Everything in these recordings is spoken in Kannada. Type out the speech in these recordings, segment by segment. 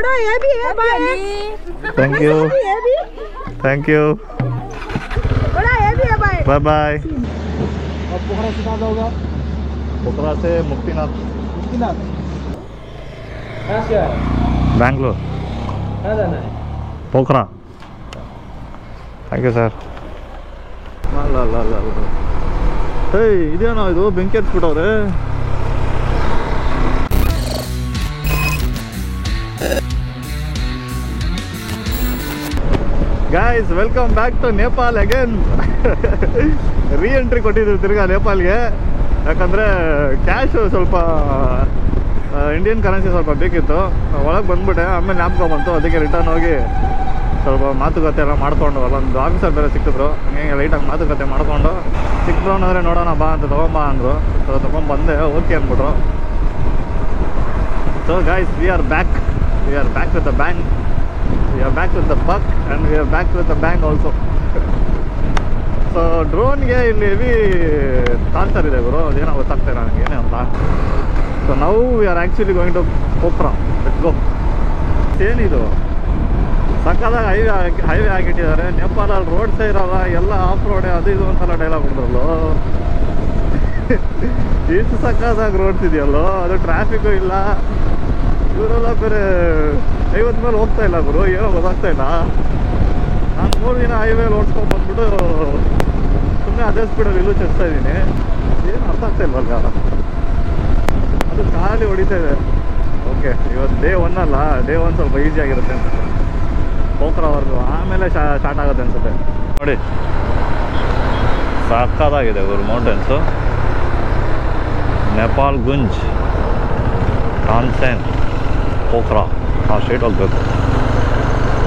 बड़ा ये भी है भाई। थैंक यू थैंक यू बड़ा ये भी है भाई। Bye bye. अब पोखरा से कहाँ जाओगा? पोखरा से मुक्तिनाथ। मुक्तिनाथ कहाँ से आया? बैंगलोर। कहाँ जाना है? पोखरा। Thank you sir. ಅಲ್ಲ ಅಲ್ಲ ಅಲ್ಲ ಅಲ್ಲ ಏಯ್ ಇದೇನೋ ಇದು ಬೆಂಕಿ ಹಚ್ಬಿಟ್ಟವ್ರೆ. Guys welcome back to Nepal again. Re entry ಕೊಟ್ಟಿದ್ದೀವಿ ತಿರ್ಗಾ ನೇಪಾಲ್ಗೆ. ಯಾಕಂದರೆ ಕ್ಯಾಶು ಸ್ವಲ್ಪ ಇಂಡಿಯನ್ ಕರೆನ್ಸಿ ಸ್ವಲ್ಪ ಬೇಕಿತ್ತು. ಒಳಗೆ ಬಂದ್ಬಿಟ್ಟೆ, ಆಮೇಲೆ ಜ್ಞಾಪಕ ಬಂತು, ಅದಕ್ಕೆ ರಿಟರ್ನ್ ಹೋಗಿ ಸ್ವಲ್ಪ ಮಾತುಕತೆ ಎಲ್ಲ ಮಾಡಿಕೊಂಡು ಅಲ್ಲೊಂದು ಆಫೀಸರ್ ಬೇರೆ ಸಿಕ್ಕಿದ್ರು. ಹಂಗೆ ಲೈಟಾಗಿ ಮಾತುಕತೆ ಮಾಡಿಕೊಂಡು ಸಿಕ್ಕಿದ್ರು ಅಂದರೆ ನೋಡೋಣ ಬಾ ಅಂತ ತೊಗೊಂಬಾ ಅಂದರು. ಸೊ ತೊಗೊಂಬಂದೆ, ಓಕೆ ಅಂದ್ಬಿಟ್ರು. So guys we are back with the bang. We are back with the buck and we are back with the bang also. So ಡ್ರೋನ್ಗೆ ಇಲ್ಲಿ ಹೆವಿ ಟಾರ್ಚರ್ ಇದೆ ಗುರು, ಅದೇನೋ ಗೊತ್ತಾಗ್ತಾ ಇಲ್ಲ ನನಗೆ ಏನೇ ಅಂತ. ಸೊ ನಾವು we are actually going to Pokhara. Let's go. ಏನಿದು ಸಕ್ಕದಾಗ ಹೈವೇ ಆಗಿಟ್ಟಿದ್ದಾರೆ. ನೇಪಾಳಲ್ಲಿ ರೋಡ್ಸೇ ಇರಲ್ಲ, ಎಲ್ಲ ಆಫ್ ರೋಡೇ, ಅದು ಇದು ಅಂತೆಲ್ಲ ಡೈಲಾಗ್ ಬಿಡ್ರಲ್ಲೋ. ಇಷ್ಟು ಸಕ್ಕದಾಗ ರೋಡ್ಸ್ ಇದೆಯಲ್ಲೋ, ಅದು ಟ್ರಾಫಿಕ್ಕು ಇಲ್ಲ. ಇವರೆಲ್ಲ ಬೇರೆ 50 ಮೇಲೆ ಹೋಗ್ತಾ ಇಲ್ಲ ಗುರು, ಏನೋ ಗೊತ್ತಾಗ್ತಾ ಇಲ್ಲ. ನಾನು 3 ದಿನ ಹೈವೇಲಿ ಓಡಿಸ್ಕೊಂಡು ಬಂದ್ಬಿಟ್ಟು ಸುಮ್ಮನೆ ಅದೇ ಸ್ಪೀಡಲ್ಲಿ ಇಲ್ಲೂ ಚಲಿಸ್ತಾ ಇದ್ದೀನಿ. ಏನು ಅರ್ಥ ಆಗ್ತಾ ಇಲ್ವಲ್ಲ, ಅದು ಖಾಲಿ ಹೊಡಿತಾ ಇದೆ. ಓಕೆ, ಇವತ್ತು ಡೇ 1 ಅಲ್ಲ, ಡೇ 1 ಸ್ವಲ್ಪ ಈಸಿ ಆಗಿರುತ್ತೆ ಅನ್ಸುತ್ತೆ ಪೋಖ್ರಾವರೆಗೂ, ಆಮೇಲೆ ಸ್ಟಾರ್ಟ್ ಆಗುತ್ತೆ ಅನ್ಸುತ್ತೆ. ನೋಡಿ ಸಾಕಾಗಿದೆ ಗುರು ಮೌಂಟೇನ್ಸು. ನೇಪಾಲ್ ಗುಂಜ್, ಕಾನ್ಸೆನ್, ಪೋಖ್ರಾ ಆ ಸ್ಟ್ರೈಟ್ ಹೋಗ್ಬೇಕು.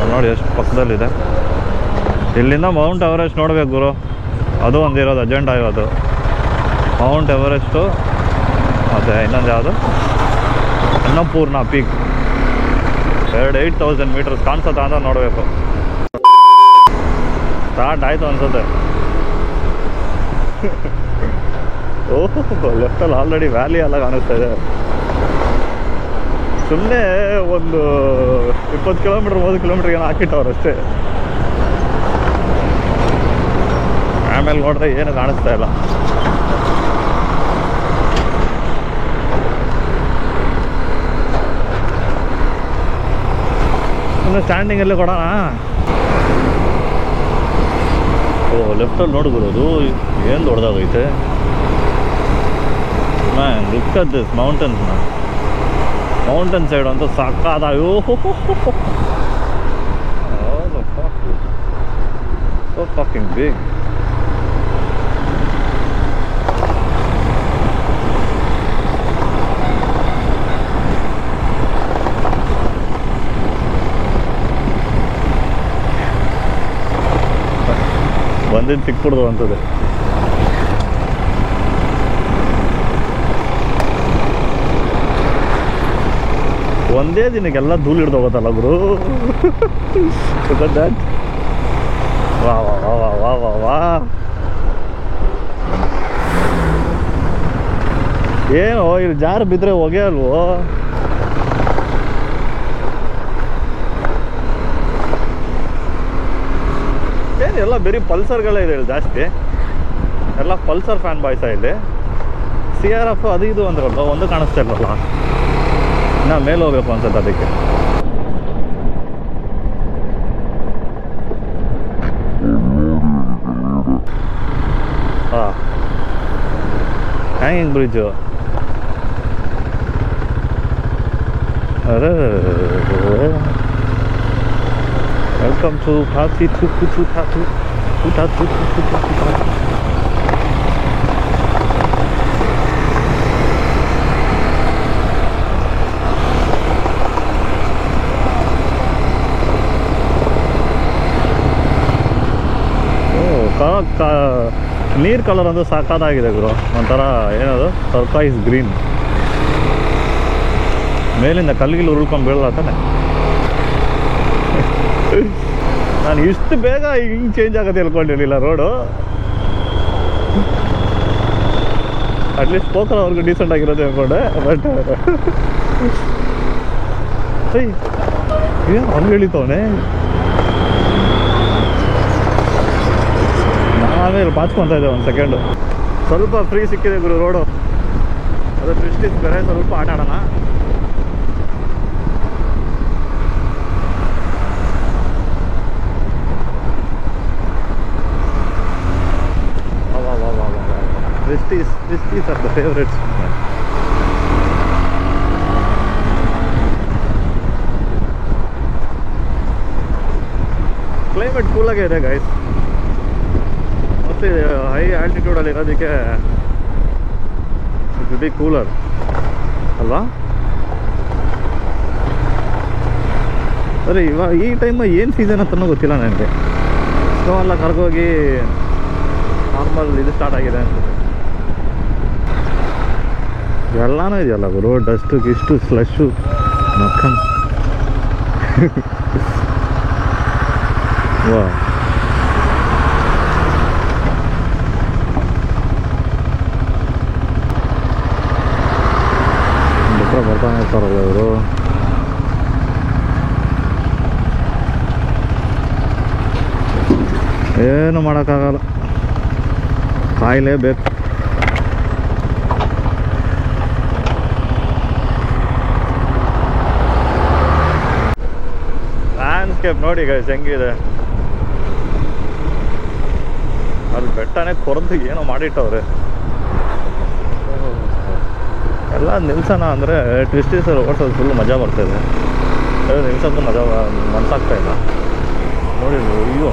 ನೋಡಿ ಎಷ್ಟು ಪಕ್ಕದಲ್ಲಿದೆ. ಇಲ್ಲಿಂದ ಮೌಂಟ್ ಎವರೆಸ್ಟ್ ನೋಡ್ಬೇಕು ಗುರು, ಅದು ಒಂದಿರೋದು ಅಜೆಂಡಾ ಇವತ್ತು. ಮೌಂಟ್ ಎವರೆಸ್ಟು ಮತ್ತು ಇನ್ನೊಂದು ಯಾವುದು ಅನ್ನಪೂರ್ಣ ಪೀಕ್, 8,000 ಮೀಟರ್ಸ್ ಕಾಣಿಸುತ್ತಾ ಅಂತ ನೋಡಬೇಕು. ಸ್ಟಾರ್ಟ್ ಆಯಿತು ಅನ್ಸುತ್ತೆ. ಓಹ್, ಲೆಫ್ಟಲ್ಲಿ ಆಲ್ರೆಡಿ ವ್ಯಾಲಿ ಎಲ್ಲ ಕಾಣಿಸ್ತಾ ಇದೆ. ಸುಮ್ಮನೆ ಒಂದು 20 ಕಿಲೋಮೀಟ್ರ್ 30 ಕಿಲೋಮೀಟ್ರ್ ಏನೋ ಹಾಕಿಟ್ಟವ್ರು ಅಷ್ಟೇ. ಆಮೇಲೆ ನೋಡಿದ್ರೆ ಏನು ಕಾಣಿಸ್ತಾ ಇಲ್ಲ. ಇನ್ನು ಸ್ಟ್ಯಾಂಡಿಂಗಲ್ಲಿ ಕೊಡೋಣ. ಓ ಲೆಫ್ಟಲ್ಲಿ ನೋಡ್ಬಿಡೋದು ಏನು ದೊಡ್ಡದಾಗೈತೆ. Man look at this mountains. Mountain side ಅಂತೂ ಸಾಕಾದ. So fucking big. ಬಂದಿದ್ದು ಸಿಕ್ಬಿಡ್ದು ಅಂತದೆ. ಒಂದೇ ದಿನಕ್ಕೆಲ್ಲ ಧೂಳು ಹಿಡ್ದು ಹೋಗುತ್ತಲ್ಲ ಗುರು. ವಾ ವಾ ವಾ ವಾ ವಾ ವಾ ವಾ. ಏನೋ ಇಲ್ಲಿ ಜಾರು ಬಿದ್ದರೆ ಹೊಗೆ ಅಲ್ವೋ. ಏನೆಲ್ಲ ಬರೀ ಪಲ್ಸರ್ಗಳೇ ಇದೆ ಇಲ್ಲಿ ಜಾಸ್ತಿ. ಎಲ್ಲ ಪಲ್ಸರ್ ಫ್ಯಾನ್ ಬಾಯ್ಸ ಇಲ್ಲಿ. CRF ಅದು ಇದು ಅಂದ್ರಲ್ಲ, ಒಂದು ಕಾಣಿಸ್ತಾ ಇಲ್ವಲ್ಲ. ನಾ ಮೇಲೆ ಹೋಗ್ಬೇಕು ಅನ್ಸುತ್ತೆ ಅದಕ್ಕೆ. ಹಾಂ, ಹ್ಯಾಂಗಿಂಗ್ ಬ್ರಿಡ್ಜು. ಅರೆ ವೆಲ್ಕಮ್ ಟು ಕಾಫಿ ನೀರು ಕಲರ್ ಅಂದ್ರೆ ಸಾಕಾಗಿದೆ ಗುರು. ಒಂಥರ ಏನದು ಟರ್ಕಾಯಿಸ್ ಗ್ರೀನ್. ಮೇಲಿಂದ ಕಲ್ಲಿಗಿಲ್ಲಿ ಉರುಳ್ಕೊಂಡು ಬೀಳಲ್ಲ ತಾನೆ. ನಾನು ಇಷ್ಟು ಬೇಗ ಹಿಂಗೆ ಚೇಂಜ್ ಆಗೋದು ಹೇಳ್ಕೊಂಡಿರಲಿಲ್ಲ ರೋಡು. ಅಟ್ಲೀಸ್ಟ್ ಪೋಖ್ರಾವರೆಗೂ ಡೀಸೆಂಟ್ ಆಗಿರೋದು ಹೇಳ್ಕೊಂಡೆ. ಬಟ್ ಏನು ಹಂಗೆ ಹೇಳಿತವನೆ. ನಾವೇ ಬಾಚ್ಕೊತಾ ಇದ್ದೆ ಒಂದು ಸೆಕೆಂಡು. ಸ್ವಲ್ಪ ಫ್ರೀ ಸಿಕ್ಕಿದೆ ಗುರು ರೋಡು. ಅದು ಪ್ರೆಸ್ಟೀಜ್ ಬೇರೆ, ಸ್ವಲ್ಪ ಆಟ ಆಡೋಣ. Prestige are the favorites. Climate ಕೂಲಾಗೇ ಇದೆ ಗೈಸ್. ಮತ್ತು ಹೈ ಆಲ್ಟಿಟ್ಯೂಡಲ್ಲಿ ಇರೋದಕ್ಕೆ ಇಟ್ ವಿಲ್ ಬಿ ಕೂಲರ್ ಅಲ್ವಾ? ಸರಿ, ಇವಾಗ ಈ ಟೈಮ್ ಏನು ಸೀಸನ್ ಅಂತನೂ ಗೊತ್ತಿಲ್ಲ ನನಗೆ. ಸ್ನೋ ಎಲ್ಲ ಕರ್ಗೋಗಿ ನಾರ್ಮಲ್ ಇದು ಸ್ಟಾರ್ಟ್ ಆಗಿದೆ ಅನ್ಸುತ್ತೆ. ಎಲ್ಲನೂ ಇದೆಯಲ್ಲ ಗುರು, ಡಸ್ಟು ಗಿಸ್ಟು ಸ್ಲಶ್ಶು ಮಕ್ಕನ್. ವಾ, ಬಿಟ್ಟರೆ ಬರ್ತಾನೆ ಇರ್ತಾರಲ್ಲ ಇವರು. ಏನು ಮಾಡೋಕ್ಕಾಗಲ್ಲ, ಕಾಯಲೇಬೇಕು. ಲ್ಯಾಂಡ್ಸ್ಕೇಪ್ ನೋಡಿ ಗೈಸ್ ಹೆಂಗಿದೆ. ಅಲ್ಲಿ ಬೆಟ್ಟನೇ ಕೊರೆದು ಏನೋ ಮಾಡಿಟ್ಟವ್ರೆ. ಎಲ್ಲ ನಿಲ್ಸೋಣ ಅಂದರೆ ಟ್ವಿಸ್ಟೀಸಲ್ಲಿ ಓಡಿಸೋದು ಫುಲ್ ಮಜಾ ಬರ್ತಾಯಿದೆ. ನಿಲ್ಸೋದು ಮಜಾ ಮನಸ್ಸಾಗ್ತಾ ಇಲ್ಲ ನೋಡಿ. ಅಯ್ಯೋ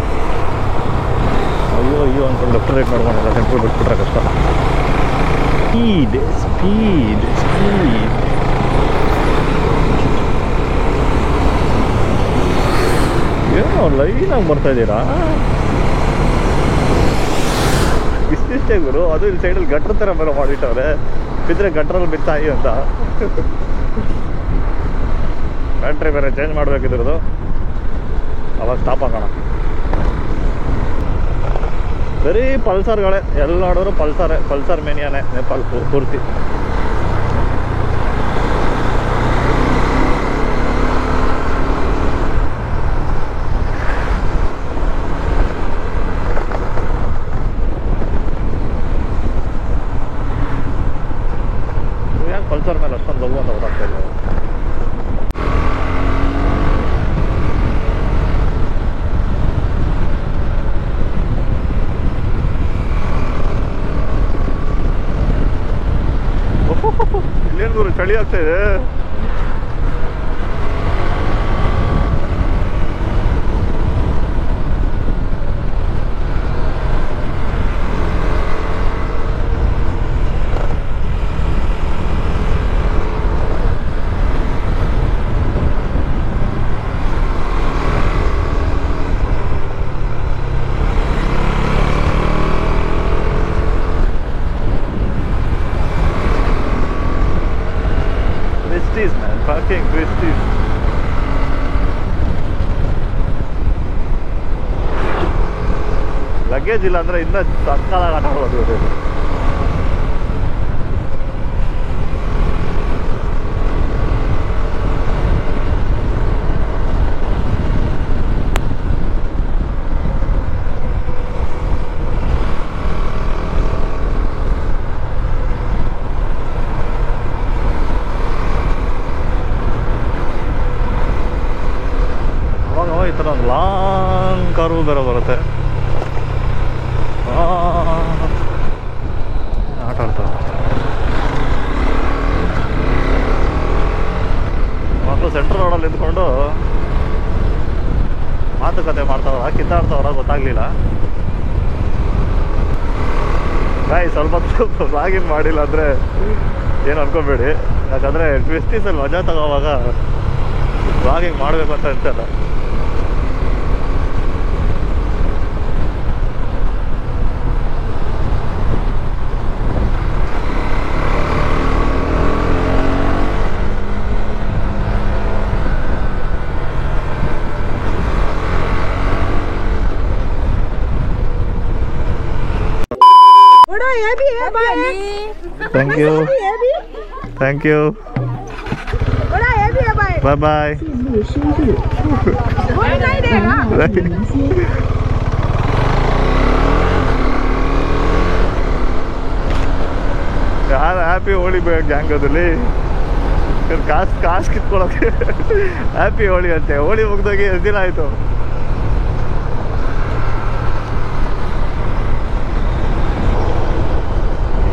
ಅಯ್ಯೋ ಅಯ್ಯೋ ಅಂದ್ಕೊಂಡು ಲೆಫ್ಟ್ ರೈಟ್ ನೋಡ್ಕೊಂಡಿಲ್ಲ, ಸೆಂಟ್ರಲ್ ಬಿಟ್ಬಿಟ್ರೆ ಕಷ್ಟ. Speed speed speed. ಏನೋ ಲೈನಾಗಿ ಬರ್ತಾಯಿದ್ದೀರಾ? ಇಷ್ಟಿಷ್ಟೇ ಗುರು. ಅದು ಇಲ್ಲಿ ಸೈಡಲ್ಲಿ ಗಟ್ರ ಥರ ಮೇಲೆ ಮಾಡಿಟ್ಟವ್ರೆ, ಬಿದ್ದರೆ ಗಟ್ರಲ್ಲಿ ಬಿತ್ತಾಯಿ ಅಂತ. ಬ್ಯಾಟ್ರಿ ಬೇರೆ ಚೇಂಜ್ ಮಾಡಬೇಕಿದ್ರದು, ಅವಾಗ ಸ್ಟಾಪ್ ಆಗೋಣ. ಬರೀ ಪಲ್ಸರ್ಗಳೇ, ಎಲ್ಲಿ ನೋಡಿದ್ರು ಪಲ್ಸರ್ ಮೇನಿಯಾನೆ ನೇಪಾಲ್ ಪೂರ್ತಿ. ಯಾಕೆ ಪಲ್ಸರ್ ಮೇಲೆ ಅಷ್ಟೊಂದು ಲವ್ ಅಂತ ಗೊತ್ತಾಗ್ತಾ ಇಲ್ಲ. ಇಲ್ಲೇನು ದೂರ ಚಳಿ ಆಗ್ತಾ ಇದೆ. Twisties, man, fucking twisties. Luggage ಇಲ್ಲ ಅಂದ್ರೆ ಇನ್ನೂ ಸಕ್ಕತ್ತಾಗಿ ಆಟ ಆಡ್ಬೋದು. ಈ ಥರ ಒಂದು ಲಾಂಗ್ ಕರ್ವ್ ಬೇರೆ ಬರುತ್ತೆ. ಆಟ ಆಡ್ತಾರೆ ಮಕ್ಕಳು. ಸೆಂಟ್ರಲ್ ರೋಡಲ್ಲಿ ನಿಂತ್ಕೊಂಡು ಮಾತುಕತೆ ಮಾಡ್ತಾವ್ರ, ಕಿತ್ತಾಡ್ತಾವ್ರ ಗೊತ್ತಾಗ್ಲಿಲ್ಲ. ಸ್ವಲ್ಪ ಲಾಗಿನ್ ಮಾಡಿಲ್ಲ ಅಂದರೆ ಏನು ಅನ್ಕೋಬೇಡಿ. ಯಾಕಂದರೆ ಟ್ವಿಸ್ಟೀಸಲ್ಲಿ ಮಜಾ ತಗೋವಾಗ ಲಾಗಿಂಗ್ ಮಾಡಬೇಕು ಅಂತ ಅನ್ಸಲ್ಲ. Thank you thank you. बड़ा हेवी है भाई. ಬಾಯ್ ಬಾಯ್. 线路深入， ಯಾರು ಹ್ಯಾಪಿ ಹೋಳಿ ಗ್ಯಾಂಗದಲ್ಲಿ ಕಾಸು ಕಿತ್ಕೊಳಕ್ಕೆ ಹ್ಯಾಪಿ ಹೋಳಿ ಅಂತೆ. ಹೋಳಿ ಮುಗ್ದೋಗಿ ಎಷ್ಟು ದಿನ ಆಯಿತು.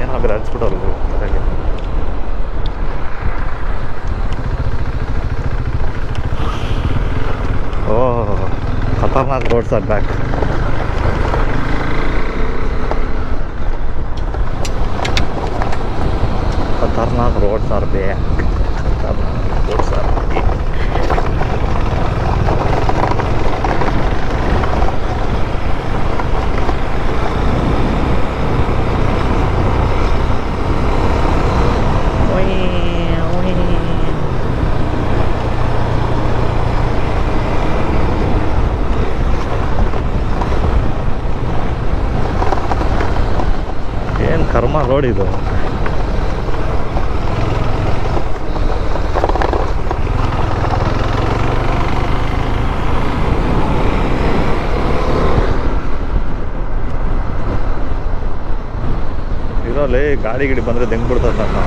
ಏನಾದ್ರೆ ಹಚ್ಬಿಟ್ಟವ್ರು ತಲೆಗೆ. ಓಹ್ ಖತರ್ನಾಕ್ ರೋಡ್ಸ್ ಆರ್ ಬ್ಯಾಕ್. खतरनाक रोड्स आर बैक. खतरनाक रोड्स आर बैक. ಏನು ಕರ್ಮ ರೋಡ್ ಇದು. ಇರೋಲ್ಲ ಗಾಡಿ ಗಿಡಿ ಬಂದರೆ ತೆಂಗ್ ಬಿಡ್ತಾರೆ ನನ್ನ.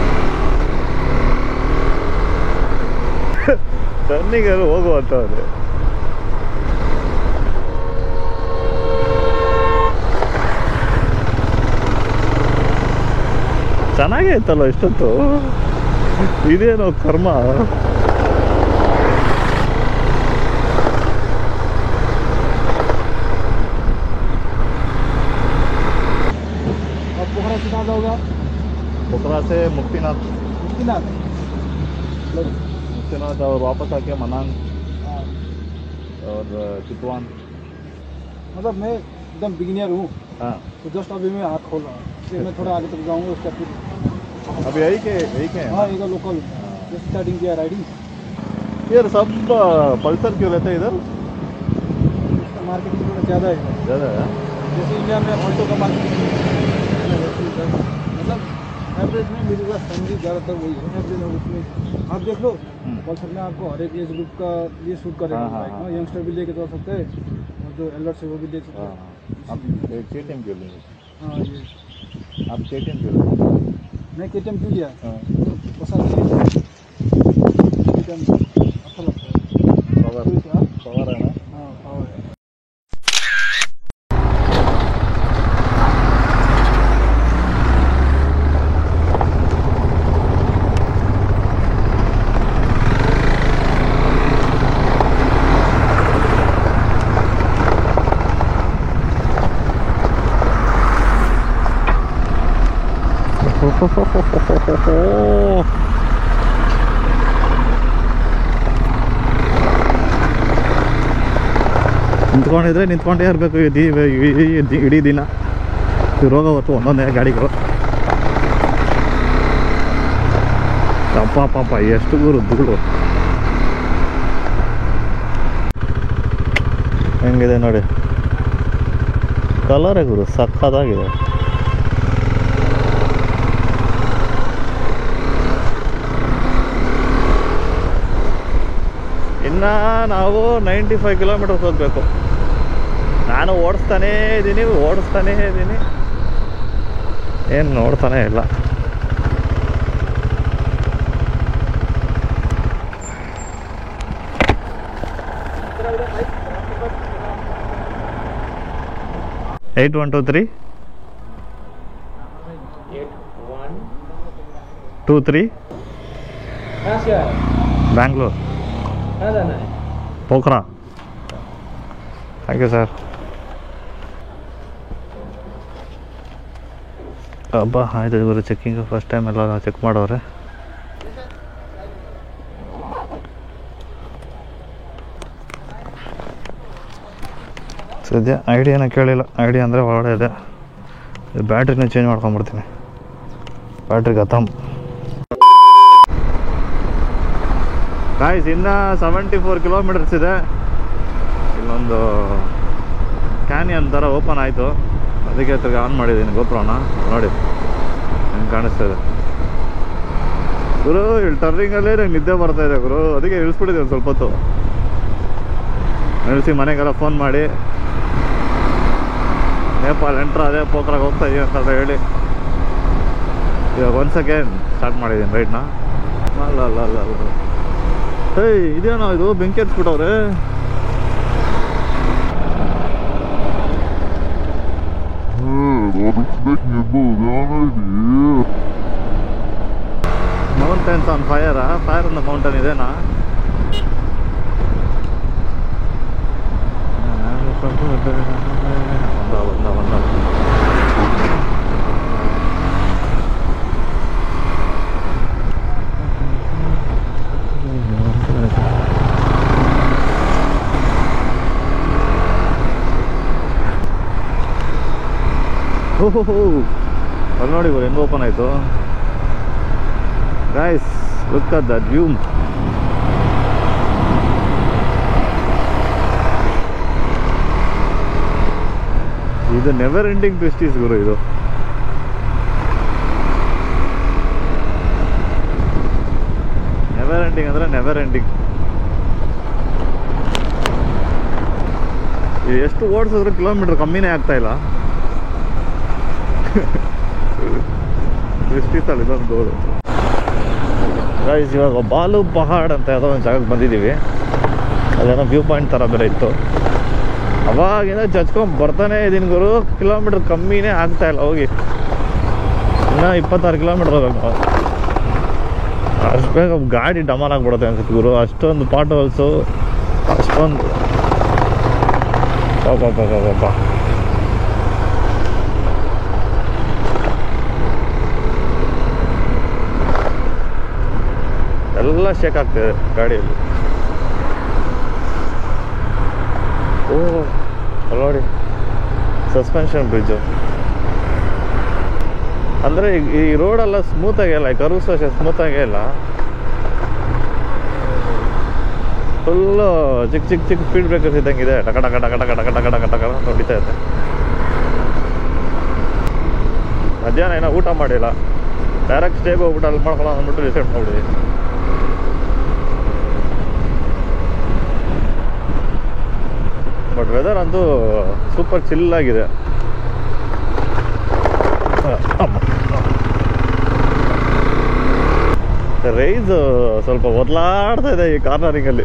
ಟರ್ನಿಗೆ ಹೋಗುವಂಥವ್ರೆ. ಚೆನ್ನಾಗೇ ಇತ್ತಲ್ಲ ಇಷ್ಟೊತ್ತು. ಇದೇನೋ ಕರ್ಮ. पोखरा से कहाँ जाओगा? पोखरा से मुक्तिनाथ मुक्तिनाथ और वापस आके मनांग और चितवान. मतलब मैं एकदम बिगिनियर हूँ, हाँ तो जस्ट अभी मैं हाथ खोल रहा हूँ, इसलिए मैं थोड़ा आगे तक जाऊँगा उसका फिर. अभी यही के हैं. हाँ ये लोकल जस्ट स्टार्टिंग किया राइडिंग. यार सब पल्सर क्यों रहते हैं इधर? इसका मार्केटिंग थोड़ा ज़्यादा है. ज़्यादा है. जैसे इंडिया में ऑल्टो का मार्केटिंग मतलब एवरेज में मिडिल क्लास फैमिली ज़्यादातर वही है. एवरेज उसमें आप देख लो पल्सर में आपको हर एक एज ग्रुप का ये सूट करेगा. हाँ, हाँ, बाइक हाँ. यंगस्टर भी लेके जा सकते हैं और जो एल्डर से वो भी ले सकते हाँ हैं. आप KTM क्यों लेंगे? हाँ ये आप KTM क्यों लेंगे? मैं KTM क्यों लिया हाँ पसंद नहीं है. KTM अच्छा लगता है. पावर पावर है ना. हाँ पावर है. ನಿಂತ್ಕೊಂಡಿದ್ರೆ ನಿಂತ್ಕೊಂಡೇ ಇರಬೇಕು ಇಡೀ ದಿನ. ಇರೋಗ ಹೊತ್ತು ಒಂದೊಂದೇ ಗಾಡಿಗಳು. ಅಪ್ಪ ಪಾಪ ಎಷ್ಟು ಗುರು ಧೂಳು ಹೆಂಗಿದೆ ನೋಡಿ. ಕಲರೇ ಗುರು ಸಕ್ಕತ್ತಾಗಿದೆ. ಇನ್ನು ನಾವು 95 ಕಿಲೋಮೀಟರ್ಸ್ ಹೋಗಬೇಕು. ನಾನು ಓಡಿಸ್ತಾನೇ ಇದ್ದೀನಿ ಏನು ನೋಡ್ತಾನೇ ಇಲ್ಲ. Eight 1 2 3 2 3 कहाँ से आए? बैंगलोर कहाँ जाना है? पोखरा. Thank you sir. ಹಬ್ಬ ಆಯ್ತು ಇವರು ಚೆಕ್ಕಿಂಗ್ ಫಸ್ಟ್ ಟೈಮ್ ಎಲ್ಲ ಚೆಕ್ ಮಾಡೋರೆ. ಸದ್ಯ ಐಡಿಯಾನ ಕೇಳಿಲ್ಲ. ಐಡಿಯಾ ಅಂದರೆ ಒಳ್ಳೆ ಇದೆ. ಬ್ಯಾಟ್ರಿನ ಚೇಂಜ್ ಮಾಡ್ಕೊಂಬಿಡ್ತೀನಿ. ಬ್ಯಾಟ್ರಿ ಖತಮ್. ಗಾಯ್ಸ್ ಇನ್ನು 74 ಕಿಲೋಮೀಟರ್ಸ್ ಇದೆ. ಇಲ್ಲೊಂದು ಕ್ಯಾನಿಯನ್ ಥರ ಓಪನ್ ಆಯಿತು. ಅದಕ್ಕೆ ತಿರ್ಗಿ ಆನ್ ಮಾಡಿದ್ದೀನಿ ಗೋಪ್ರೋನ. ನೋಡಿ ಹೆಂಗೆ ಕಾಣಿಸ್ತಾ ಇದೆ. ಗುರು ಇಲ್ಲಿ ಟರ್ನಿಂಗಲ್ಲೇ ನಂಗೆ ನಿದ್ದೆ ಬರ್ತಾ ಇದೆ ಗುರು, ಅದಕ್ಕೆ ಇಳಿಸ್ಬಿಟ್ಟಿದೆ ಒಂದು ಸ್ವಲ್ಪ ಹೊತ್ತು. ಇಳಿಸಿ ಮನೆಗೆಲ್ಲ ಫೋನ್ ಮಾಡಿ ನೇಪಾಳ ಎಂಟ್ರ್ ಅದೇ ಪೋಖ್ರಾಗೆ ಹೋಗ್ತಾ ಇದೀವಿ ಅಂತ ಹೇಳಿ ಇವಾಗ ಒನ್ಸ್ ಅಗೇನ್ ಸ್ಟಾರ್ಟ್ ಮಾಡಿದ್ದೀನಿ ರೈಡ್ನ. ಅಲ್ಲ ಏಯ್ ಇದೇನೋ ಇದು ಬೆಂಕಿ ಹಚ್ಬಿಟ್ಟವ್ರೆ. Mountains on fire on the mountain ಇದೇನಾ? ಬಂದ ಓಹೋ ಅಲ್ಲಿ ನೋಡಿ ಇವರು ಹೆಂಗೆ ಓಪನ್ ಆಯಿತು. Guys look at that view. ಇದು ನೆವರ್ ಎಂಡಿಂಗ್ ಟ್ವಿಸ್ಟೀಸ್ ಗುರು. ಇದು ನೆವರ್ ಎಂಡಿಂಗ್ ಅಂದರೆ ನೆವರ್ ಎಂಡಿಂಗ್. ಎಷ್ಟು ಓಡಿಸಿದ್ರು ಕಿಲೋಮೀಟರ್ ಕಮ್ಮಿನೇ ಆಗ್ತಾ ಇಲ್ಲ. ಟ್ವಿಸ್ಟೀಸಲ್ಲಿ ಇದೊಂದು ಗೋಲು. ಗೈಸ್ ಇವಾಗ ಬಾಲು ಪಹಾಡ್ ಅಂತ ಯಾವುದೋ ಒಂದು ಜಾಗಕ್ಕೆ ಬಂದಿದ್ದೀವಿ. ಅದೇನೋ ವ್ಯೂ ಪಾಯಿಂಟ್ ಥರ ಬೇರೆ ಇತ್ತು. ಅವಾಗಿಂದ ಚಚ್ಕೊಂಡು ಬರ್ತಾನೆ ಇದೀನಿ ಗುರು, ಕಿಲೋಮೀಟ್ರ್ ಕಮ್ಮಿನೇ ಆಗ್ತಾಯಿಲ್ಲ. ಹೋಗಿ ಇನ್ನೂ 26 ಕಿಲೋಮೀಟ್ರ್ ಹೋಗ್ಬೇಕು ನಾವು. ಅಷ್ಟು ಬೇಗ ಗಾಡಿ ಡಮಾಲ್ ಆಗಿಬಿಡುತ್ತೆ ಅನ್ಸುತ್ತೆ ಗುರು. ಅಷ್ಟೊಂದು ಪಾಟ್ ಹೋಲ್ಸು, ಅಷ್ಟೊಂದು ಪಾಪ. ಎಲ್ಲ ಶೇಕ್ ಆಗ್ತಿದೆ ಗಾಡಿಯಲ್ಲಿ. ನೋಡಿ ಸಸ್ಪೆನ್ಷನ್ ಬ್ರಿಡ್ಜು ಅಂದರೆ ಈ ರೋಡೆಲ್ಲ ಸ್ಮೂತಾಗೇ ಇಲ್ಲ, ಕರ್ವ್ಸ್ ಅಷ್ಟೇ ಸ್ಮೂತಾಗೇ ಇಲ್ಲ. ಫುಲ್ಲು ಚಿಕ್ಕ ಸ್ಪೀಡ್ ಬ್ರೇಕರ್ಸ್ ಇದ್ದಂಗಿದೆ. ಟಕ ಟಕ ಟಕ ಟಕ ಟಕ ಟಕ ಟಕ ಟಕ ಹೊಡಿತಾ ಇರುತ್ತೆ. ಮಧ್ಯಾಹ್ನ ಏನೋ ಊಟ ಮಾಡಿಲ್ಲ, ಡೈರೆಕ್ಟ್ ಸ್ಟೇಗೆ ಹೋಗ್ಬಿಟ್ಟು ಅಲ್ಲಿ ಮಾಡ್ಕೊಳ್ಳೋ ಅಂದ್ಬಿಟ್ಟು ರಿಸೆಪ್ಟ್ ಮಾಡಿದ್ವಿ. ಬಟ್ ವೆದರ್ ಅಂತೂ ಸೂಪರ್ ಚಿಲ್ಲಾಗಿದೆ. ರೈಸ್ ಸ್ವಲ್ಪ ಒದ್ಲಾಡ್ತಾ ಇದೆ ಈ ಕಾರ್ನರಿಂಗಲ್ಲಿ.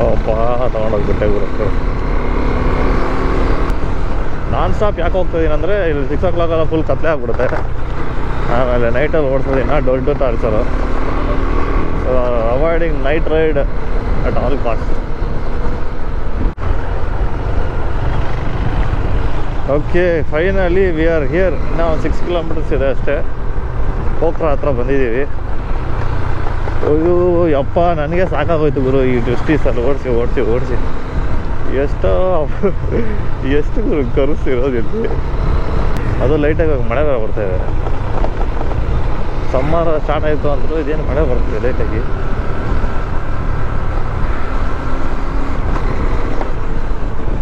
ಅಪ್ಪ ತಗೊಂಡೋಗ್ಬಿಟ್ಟೆ ಗುರು. ನಾನ್ ಸ್ಟಾಪ್ ಯಾಕೆ ಹೋಗ್ತಾಯಿದ್ದೀನಿ ಅಂದರೆ ಇಲ್ಲಿ 6 o'clock ಎಲ್ಲ ಫುಲ್ ಕತ್ಲೆ ಆಗ್ಬಿಡುತ್ತೆ. ಆಮೇಲೆ ನೈಟಲ್ಲಿ ಓಡಿಸೋದಿನ ದೊಡ್ಡ torture. Avoiding night ride at all cost. Okay finally we are here. ಇನ್ನೂ ಒಂದು 6 kilometers ಇದೆ ಅಷ್ಟೇ. ಪೋಖ್ರಾ ಹತ್ರ ಬಂದಿದ್ದೀವಿ. ಅಯ್ಯೋ ಯಪ್ಪ ನನಗೆ ಸಾಕಾಗೋಯ್ತು ಗುರು ಈ ಟ್ವಿಸ್ಟೀಸಲ್ಲಿ ಓಡಿಸಿ. ಎಷ್ಟು ಗುರು ಕರುಸ್ತಿರೋದಿತ್ತು. ಅದು ಲೈಟಾಗಿ ಮಳೆ ಬೇರೆ ಬರ್ತಾಯಿದೆ. ಸಮ್ಮರ್ ಸ್ಟಾರ್ಟ್ ಆಯಿತು ಅಂದರೂ ಇದೇನು ಮಳೆ ಬರ್ತಿದೆ ಲೈಟಾಗಿ.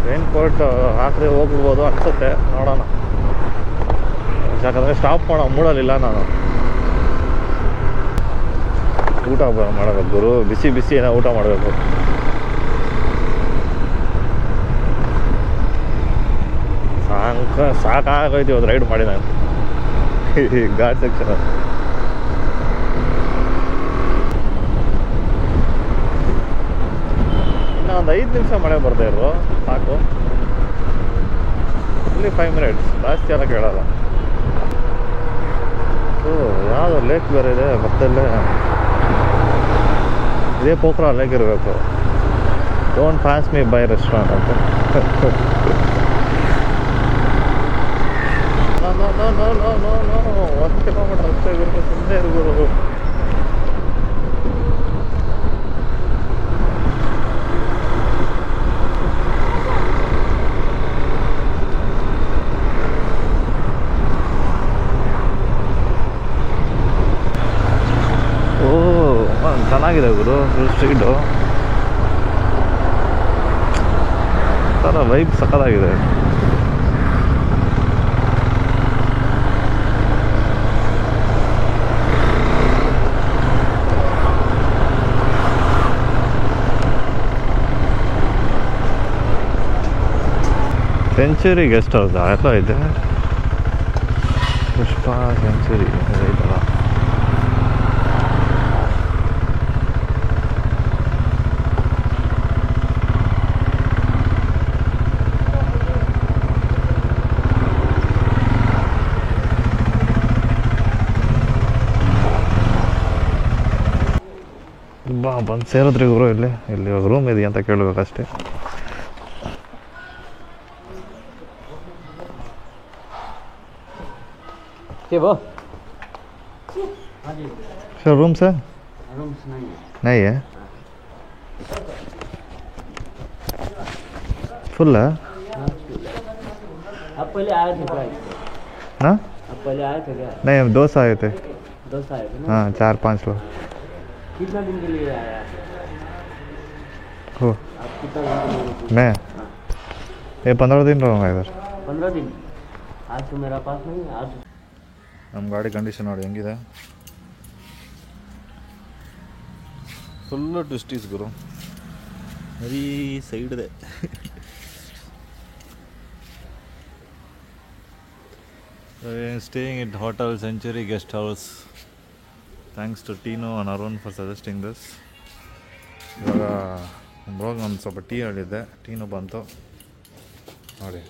ರೈನ್ ಕೋಟ್ ಹಾಕಿದ್ರೆ ಹೋಗ್ಬಿಡ್ಬೋದು ಅನಿಸುತ್ತೆ, ನೋಡೋಣ. ಯಾಕಂದರೆ ಸ್ಟಾಪ್ ಮಾಡೋ ಮೂಡಲಿಲ್ಲ ನಾನು. ಊಟ ಮಾಡಬೇಕು ಗುರು, ಬಿಸಿ ಏನೋ ಊಟ ಮಾಡಬೇಕು. ಸಾಕಾಗೋಯ್ತು ಇವತ್ತು ರೈಡ್ ಮಾಡಿ ನಾನು ಘಾಟ್ ಸೆಕ್ಷನ್. ಇನ್ನು ಒಂದು 5 ನಿಮಿಷ ಮಳೆ ಬರ್ತಾ ಇರೋ ಸಾಕು. ಇಲ್ಲಿ 5 minutes, ಜಾಸ್ತಿ ಎಲ್ಲ ಕೇಳಲ್ಲ. ಯಾವುದೋ ಲೇಕ್ ಬೇರೆ ಇದೆ ಪಕ್ಕದಲ್ಲೇ. ಇದೇ ಪೋಖ್ರಾ ಲೇಕ್ ಇರಬೇಕು. Don't pass me by restaurant ಅಂತ. ನೋ 1 kilometer ಅಷ್ಟೇ ಇರುತ್ತೆ, ಸುಮ್ಮನೆ ಇರ್ಬೋದು. ಚೆನ್ನಾಗಿದೆ ಗುರು ಸ್ಟ್ರೀಟು. ಥರ ವೈಬ್ ಸಕ್ಕತ್ತಾಗಿದೆ. ಸೆಂಚುರಿ ಗೆಸ್ಟ್ ಹೌಸ್ ಎಲ್ಲ ಇದೆ. ಪುಷ್ಪ ಸೆಂಚುರಿ ಇದಲ್ಲ. ಬಂದು ಸೇರಿದ್ರಿ ಗುರು ಇಲ್ಲಿ ಇವಾಗ ರೂಮ್ ಇದೆಯಾ ಅಂತ ಕೇಳಬೇಕಷ್ಟೇ. सर रूम सर रूम्स नहीं है फुल है आप पहले आए थे क्या? ना आप पहले आए थे क्या? नहीं हम दोस्त आए थे. दोस्त आए थे ना? हाँ 4-5 लोग. कितना दिन के लिए आया हो आप? कितना दिन के लिए? मैं हाँ। ये 15 दिन रहूँगा इधर. 15 दिन. आज तो मेरा पास नहीं है. आज ನಮ್ಮ ಗಾಡಿ ಕಂಡೀಷನ್ ನೋಡಿ ಹೆಂಗಿದೆ. ಫುಲ್ಲು ಟ್ವಿಸ್ಟೀಸ್ ಗುರು. ಬರೀ ಸೈಡ್ ಇದೆ. Staying it hotel Century guest house. Thanks to Tino and Arun for suggesting this. ಇವಾಗ ಒಂದು ಸ್ವಲ್ಪ ಟೀ ಹೇಳಿದ್ದೆ, ಟೀನೋ ಬಂತು ನೋಡಿ.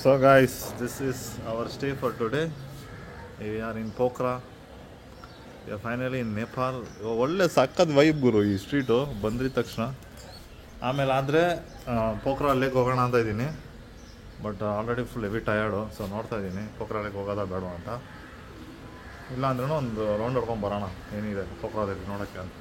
So guys, this is our stay for today. We are in Pokhara. We are finally in Nepal. ಒಳ್ಳೆ ಸಕ್ಕತ್ ವೈಬ್ ಗುರು ಈ ಸ್ಟ್ರೀಟು ಬಂದಿದ ತಕ್ಷಣ. ಆಮೇಲೆ ಆದರೆ ಪೋಖ್ರಾ ಲೇಕ್ ಹೋಗೋಣ ಅಂತ ಇದ್ದೀನಿ. But already full heavy tired. So ನೋಡ್ತಾ ಇದ್ದೀನಿ ಪೋಖ್ರಾ ಲೇಕ್ ಹೋಗೋದಾ ಬೇಡ ಅಂತ. ಇಲ್ಲ ಅಂದ್ರೂ ಒಂದು ರೌಂಡ್ ಹೊಡ್ಕೊಂಡು ಬರೋಣ ಏನಿದೆ ಪೋಖ್ರಾದಲ್ಲಿ ನೋಡೋಕ್ಕೆ ಅಂತ.